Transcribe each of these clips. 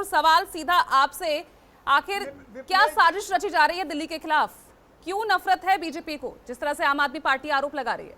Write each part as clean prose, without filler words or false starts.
और सवाल सीधा आपसे, आखिर क्या साजिश रची जा रही है दिल्ली के खिलाफ? क्यों नफरत है बीजेपी को, जिस तरह से आम आदमी पार्टी आरोप लगा रही है?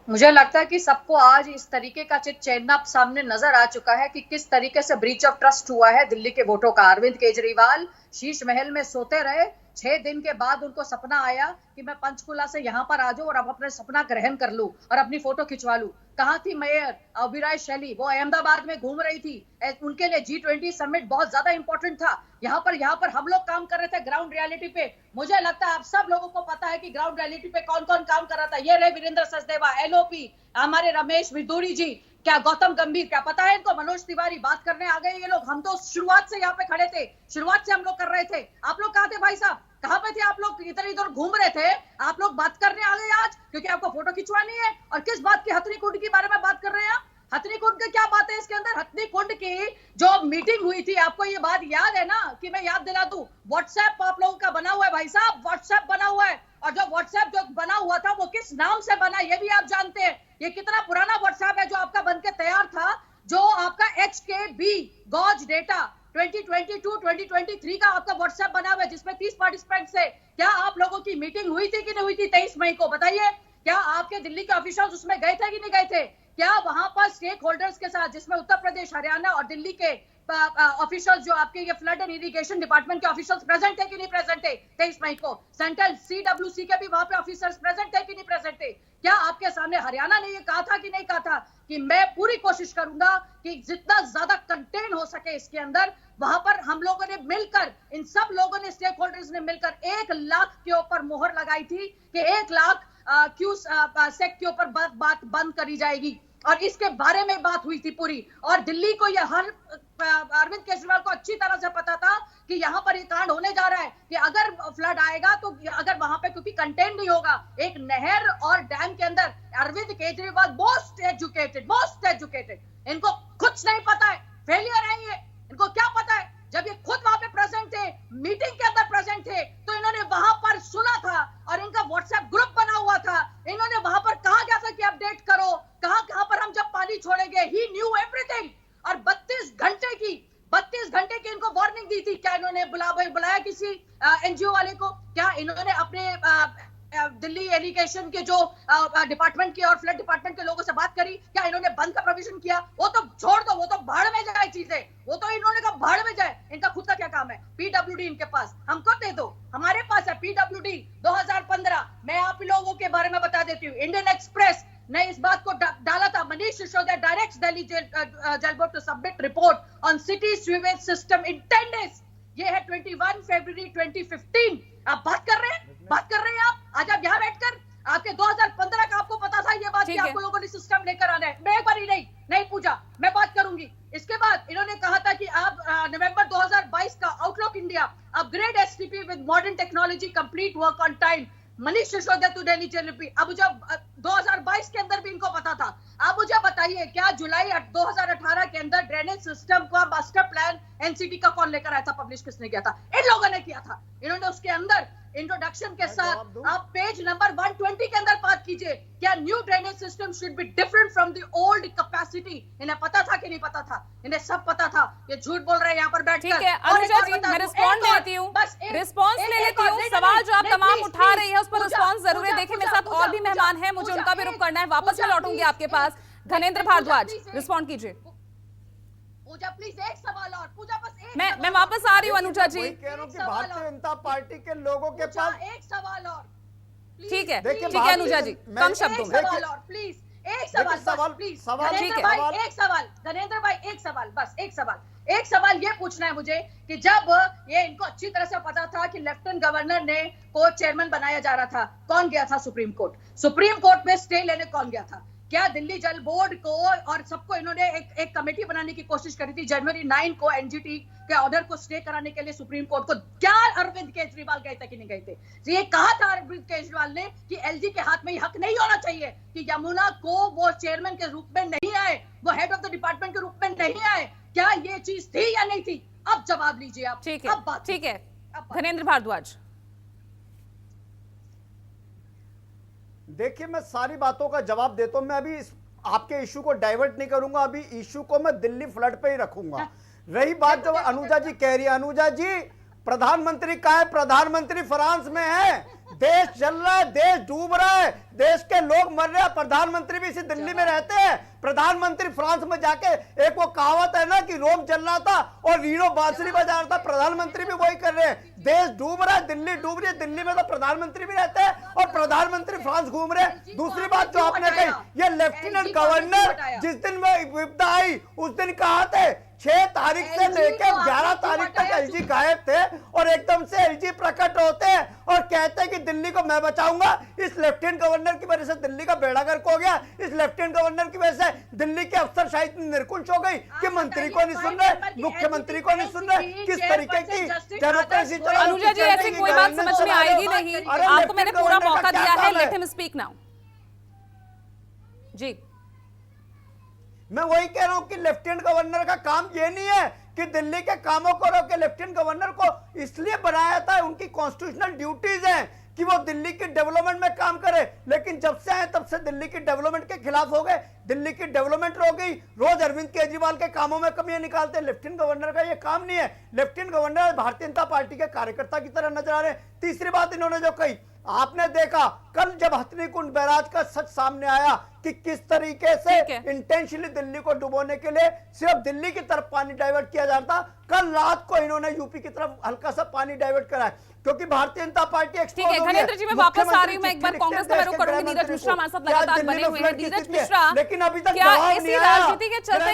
मुझे लगता है कि सबको आज इस तरीके का चैन अप सामने नजर आ चुका है कि किस तरीके से ब्रीच ऑफ ट्रस्ट हुआ है दिल्ली के वोटों का। अरविंद केजरीवाल शीश महल में सोते रहे, 6 दिन के बाद उनको सपना आया कि मैं पंचकुला से यहां पर आ जाऊं और अब अपने सपना ग्रहण कर लूं और अपनी फोटो खिंचवा लूं। कहां थी मेयर अविराज शैली? वो अहमदाबाद में घूम रही थी। उनके लिए G20 समिट बहुत ज्यादा इंपॉर्टेंट था। यहाँ पर हम लोग काम कर रहे थे ग्राउंड रियलिटी पे। मुझे लगता है आप सब लोगों को पता है कि ग्राउंड रियलिटी पे कौन कौन काम कर रहा था। ये रहे वीरेंद्र सचदेवा, LOP, हमारे रमेश विदुरी जी, क्या गौतम गंभीर, क्या पता है इनको, मनोज तिवारी, बात करने आ गए ये लोग। हम तो शुरुआत से यहाँ पे खड़े थे, शुरुआत से हम लोग कर रहे थे। आप लोग कहाँ थे भाई साहब? कहां पे थे आप लोग? इधर इधर घूम रहे थे। आप लोग बात करने आ गए आज क्योंकि आपको फोटो खिंचवानी है। और किस बात की? हथनी कुंड के बारे में बात कर रहे हैं आप। हथनी कुंड की क्या बात है इसके अंदर? हथनी कुंड की जो मीटिंग हुई थी, आपको ये बात याद है ना? कि मैं याद दिला दूं, व्हाट्सएप आप लोगों का बना हुआ है भाई साहब, व्हाट्सएप बना हुआ है। और जो व्हाट्सएप जो बना हुआ था वो किस नाम से बना ये भी आप जानते हैं। ये कितना पुराना व्हाट्सएप है जो आपका बनके तैयार था, जो आपका HKB गॉज डेटा 2022-2023 का आपका व्हाट्सएप बना हुआ है जिसमें 30 पार्टिसिपेंट्स थे। क्या आप लोगों की मीटिंग हुई थी कि नहीं हुई थी 23 मई को? बताइए, क्या आपके दिल्ली के ऑफिशियल्स उसमें गए थे कि नहीं गए थे? क्या वहां पर स्टेक होल्डर्स के साथ, जिसमें उत्तर प्रदेश, हरियाणा और दिल्ली के ऑफिशियल्स, जो आपके ये फ्लड एंड इरिगेशन डिपार्टमेंट के ऑफिशियल्स प्रेजेंट थे कि नहीं प्रेजेंट थे 23 मई को? सेंट्रल CWC के भी वहां पे ऑफिसर्स प्रेजेंट थे कि नहीं प्रेजेंट थे? क्या आपके सामने हरियाणा ने ये कहा था कि नहीं कहा था कि मैं पूरी कोशिश करूंगा कि जितना ज्यादा कंटेन हो सके इसके अंदर? वहां पर हम लोगों ने मिलकर, इन सब लोगों ने, स्टेक होल्डर्स ने मिलकर 1 लाख के ऊपर मोहर लगाई थी कि 1 लाख सेक के ऊपर बात बंद करी जाएगी। और इसके बारे में बात हुई थी पूरी। और दिल्ली को यह हर अरविंद केजरीवाल को अच्छी तरह से पता था कि यहाँ पर ये कांड होने जा रहा है कि अगर फ्लड आएगा तो अगर वहां पे क्योंकि कंटेन नहीं होगा एक नहर और डैम के अंदर। अरविंद केजरीवाल मोस्ट एजुकेटेड, इनको कुछ नहीं पता है, फेलियर है ये। इनको क्या पता है? जब ये खुद वहां पे प्रेजेंट थे, मीटिंग के अंदर प्रेजेंट थे, तो इन्होंने वहां पर सुना था और इनका व्हाट्सएप ग्रुप बना हुआ था। इन्होंने वहां पर कहा गया था कि अपडेट करो, कहां पर हम जब पानी छोड़ेंगे। ही न्यू एवरीथिंग। और 32 घंटे की इनको वार्निंग दी थी। क्या इन्होंने बुलाया किसी NGO वाले को? क्या इन्होंने अपने दिल्ली इरिगेशन के जो डिपार्टमेंट के और फ्लड डिपार्टमेंट के लोगों से बात करी? क्या इन्होंने बंद का प्रोविजन किया? वो तो छोड़ दो, वो तो भाड़ में जाए चीजें। वो तो इन्होंने कहा भाड़ में जाए। इनका खुद का क्या काम है? PWD इनके पास, हमको दे दो। हमारे पास है PWD 2015। मैं आप लोगों के बारे में बता देती हूँ। इंडियन एक्सप्रेस ने इस बात को डाला था, Manish Sisodia directs Delhi jail board to submit report on city sewage system in 10 days. ये है 21 फरवरी 2015। आप बात कर रहे हैं आप आज आप यहाँ बैठकर। आपके 2015 का आपको पता था ये बात कि आपको लोगों ने सिस्टम लेकर आना है। मैं एक बार ही नहीं पूछा, मैं बात करूंगी। इसके बाद इन्होंने कहा था कि आप नवंबर 2022 का Outlook India upgrade STP with modern technology, complete work on time, Manish Sisodia to Delhi jail. अब जब 2022 के अंदर भी इनको पता था। आप मुझे बताइए, क्या जुलाई 2018 के अंदर ड्रेनेज सिस्टम का मास्टर प्लान NCT का कौन लेकर आया था? पब्लिश किसने किया था? इन लोगों ने किया था। इन्होंने उसके अंदर इंट्रोडक्शन के साथ आप पेज नंबर 120 के अंदर बात कीजिए, क्या new drainage system should be different from the old capacity. इन्हें पता था कि नहीं पता था? इन्हें सब पता था। ये झूठ बोल रहे हैं यहाँ पर बैठकर। ठीक है अनुजा जी, मैं रिस्पॉन्स लेती हूँ। सवाल जो आप तमाम उठा रही है उस पर रिस्पॉन्स जरूर है। देखिए, मेरे साथ और भी मेहमान हैं, मुझे उनका भी रुख करना है। वापस मैं लौटूंगी आपके पास। धनेंद्र भारद्वाज, रिस्पॉन्ड कीजिए। पूजा प्लीज एक सवाल और। पूजा बस एक मैं वापस आ रही हूँ अनुजा जी। कह रहा हूं कि भारतीय जनता पार्टी के लोगों के पास एक सवाल और। ठीक है अनुजा जी, कम शब्दों में। सवाल और प्लीज, एक सवाल प्लीज। धनेंद्र भाई एक सवाल, बस एक सवाल ये पूछना है मुझे कि जब ये इनको अच्छी तरह से पता था कि लेफ्टिनेंट गवर्नर ने को चेयरमैन बनाया जा रहा था, कौन गया था सुप्रीम कोर्ट में स्टे लेने? कौन गया था? क्या दिल्ली जल बोर्ड को और सबको इन्होंने एक कमेटी बनाने की कोशिश करी थी जनवरी 9 को NGT के ऑर्डर को स्टे कराने के लिए सुप्रीम कोर्ट को? क्या अरविंद केजरीवाल गए थे कि नहीं गए थे? तो ये कहा था अरविंद केजरीवाल ने कि LG के हाथ में ये हक नहीं होना चाहिए कि यमुना को वो चेयरमैन के रूप में नहीं आए, वो हेड ऑफ द डिपार्टमेंट के रूप में नहीं आए। क्या ये चीज थी या नहीं थी? अब जवाब लीजिए आप। ठीक है धनेंद्र भारद्वाज। देखिए, मैं सारी बातों का जवाब देता हूं। मैं अभी आपके इश्यू को डाइवर्ट नहीं करूंगा। अभी इश्यू को मैं दिल्ली फ्लड पे ही रखूंगा। रही बात जो अनुजा जी कह रही है, अनुजा जी प्रधानमंत्री कहाँ है? प्रधानमंत्री फ्रांस में है। देश चल रहा है, देश डूब रहा है, देश के लोग मर रहे हैं, प्रधानमंत्री भी इसी दिल्ली में रहते हैं। प्रधानमंत्री फ्रांस में जाके, एक वो कहावत है ना कि रोम चल रहा था और रीनो बांसुरी बजा रहा था, प्रधानमंत्री भी वही कर रहे हैं। देश डूब रहा है, दिल्ली डूब रही है, दिल्ली में तो प्रधानमंत्री भी रहते हैं और प्रधानमंत्री फ्रांस घूम रहे हैं। दूसरी बात जो आपने कही, ये लेफ्टिनेंट गवर्नर जिस दिन में विपदा आई उस दिन कहा थे 6 तारीख से लेकर 11 तारीख तक एलजी गायब थे और एकदम से एलजी प्रकट होते हैं और कहते हैं कि दिल्ली को मैं बचाऊंगा। इस लेफ्टिनेंट गवर्नर की वजह से दिल्ली का बेड़ा गर्क हो गया। इस लेफ्टिनेंट गवर्नर की वजह से दिल्ली के अफसरशाही इतनी निर्कुंज हो गई कि मंत्री को नहीं सुन रहे, मुख्यमंत्री को नहीं सुन रहे। किस तरीके की डेमोक्रेसी चल रही है? अनुजा जी ऐसी कोई बात समझ में आएगी नहीं, आपको मैंने पूरा मौका दिया है, लेट हिम स्पीक नाउ। जी मैं वही कह रहा हूं कि लेफ्टिनेंट गवर्नर का काम ये नहीं है कि दिल्ली के कामों को रोके। लेफ्टिनेंट गवर्नर को इसलिए बनाया था, उनकी कॉन्स्टिट्यूशनल ड्यूटीज हैं कि वो दिल्ली की डेवलपमेंट में काम करे, लेकिन जब से आए तब से दिल्ली की डेवलपमेंट के खिलाफ हो गए। दिल्ली की डेवलपमेंट रोक गई, रोज अरविंद केजरीवाल के कामों में कमियां निकालते हैं। लेफ्टिनेंट गवर्नर का ये काम नहीं है। Lieutenant governor Bharatiya Janata party के कार्यकर्ता की तरह नजर आ रहे हैं। तीसरी बात इन्होंने जो कही, आपने देखा कल जब हथनीकुंड बैराज का सच सामने आया कि किस तरीके से इंटेंशनली दिल्ली को डुबोने के लिए सिर्फ दिल्ली की तरफ पानी डाइवर्ट किया जा रहा था, कल रात को इन्होंने यूपी की तरफ हल्का सा पानी डाइवर्ट करा है क्योंकि भारतीय जनता पार्टी ठीक है। घनेंद्र जी मैं वापस आ रही हूं, मैं एक बार कांग्रेस का रुख करूंगी। नीरज मिश्रा हमारे साथ लगातार बने हुए हैं। नीरज मिश्रा, लेकिन अभी तक क्या इसी राजनीति के चलते